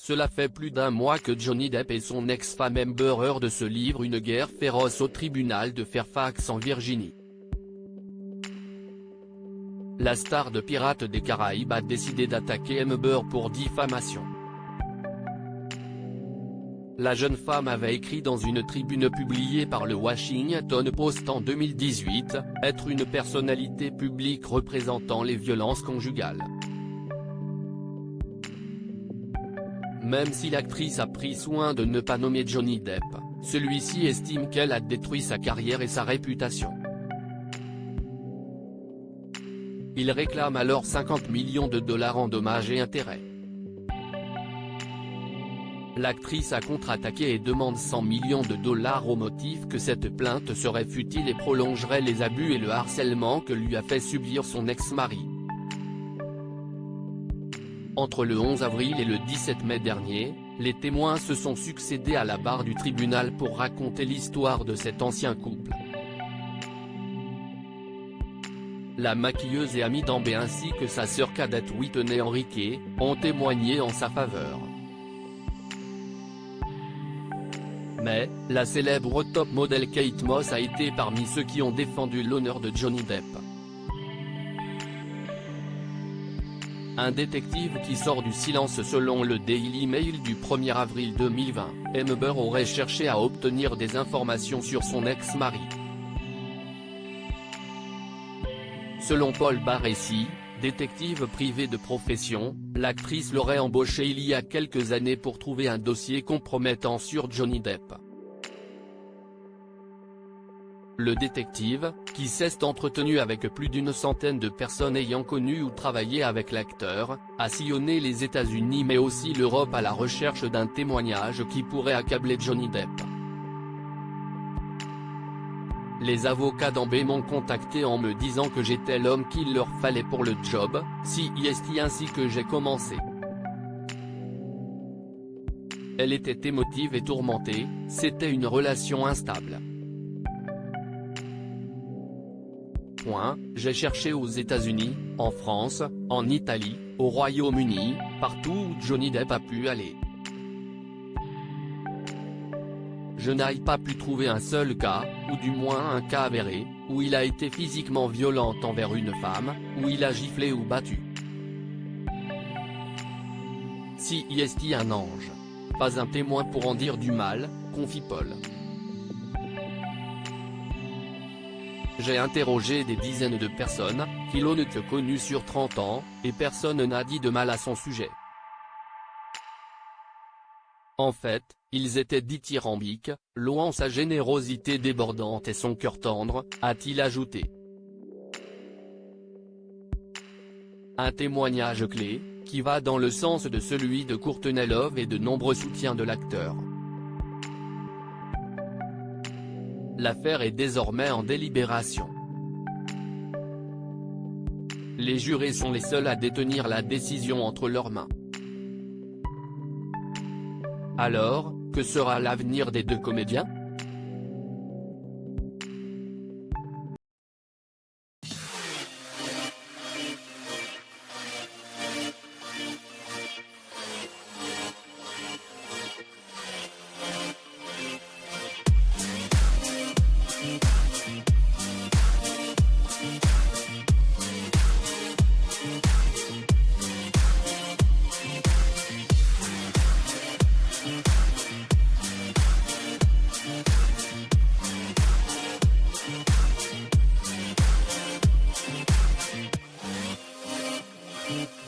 Cela fait plus d'un mois que Johnny Depp et son ex-femme Amber Heard se livrent une guerre féroce au tribunal de Fairfax en Virginie. La star de Pirates des Caraïbes a décidé d'attaquer Amber pour diffamation. La jeune femme avait écrit dans une tribune publiée par le Washington Post en 2018, être une personnalité publique représentant les violences conjugales. Même si l'actrice a pris soin de ne pas nommer Johnny Depp, celui-ci estime qu'elle a détruit sa carrière et sa réputation. Il réclame alors 50 millions de dollars en dommages et intérêts. L'actrice a contre-attaqué et demande 100 millions de dollars au motif que cette plainte serait futile et prolongerait les abus et le harcèlement que lui a fait subir son ex-mari. Entre le 11 avril et le 17 mai dernier, les témoins se sont succédé à la barre du tribunal pour raconter l'histoire de cet ancien couple. La maquilleuse et amie d'Amber ainsi que sa sœur cadette Whitney Enrique, ont témoigné en sa faveur. Mais, la célèbre top modèle Kate Moss a été parmi ceux qui ont défendu l'honneur de Johnny Depp. Un détective qui sort du silence selon le Daily Mail du 1er avril 2020, Amber aurait cherché à obtenir des informations sur son ex-mari. Selon Paul Barresi, détective privé de profession, l'actrice l'aurait embauché il y a quelques années pour trouver un dossier compromettant sur Johnny Depp. Le détective, qui s'est entretenu avec plus d'une centaine de personnes ayant connu ou travaillé avec l'acteur, a sillonné les États-Unis mais aussi l'Europe à la recherche d'un témoignage qui pourrait accabler Johnny Depp. Les avocats d'Amber m'ont contacté en me disant que j'étais l'homme qu'il leur fallait pour le job, si ainsi que j'ai commencé. Elle était émotive et tourmentée, c'était une relation instable. J'ai cherché aux États-Unis, en France, en Italie, au Royaume-Uni, partout où Johnny Depp a pu aller. Je n'ai pas pu trouver un seul cas, ou du moins un cas avéré, où il a été physiquement violent envers une femme, où il a giflé ou battu. Si est un ange. Pas un témoin pour en dire du mal, confie Paul. J'ai interrogé des dizaines de personnes, qui l'ont connu sur 30 ans, et personne n'a dit de mal à son sujet. En fait, ils étaient dithyrambiques, louant sa générosité débordante et son cœur tendre, a-t-il ajouté. Un témoignage clé, qui va dans le sens de celui de Courtney Love et de nombreux soutiens de l'acteur. L'affaire est désormais en délibération. Les jurés sont les seuls à détenir la décision entre leurs mains. Alors, que sera l'avenir des deux comédiens ? Mm-hmm.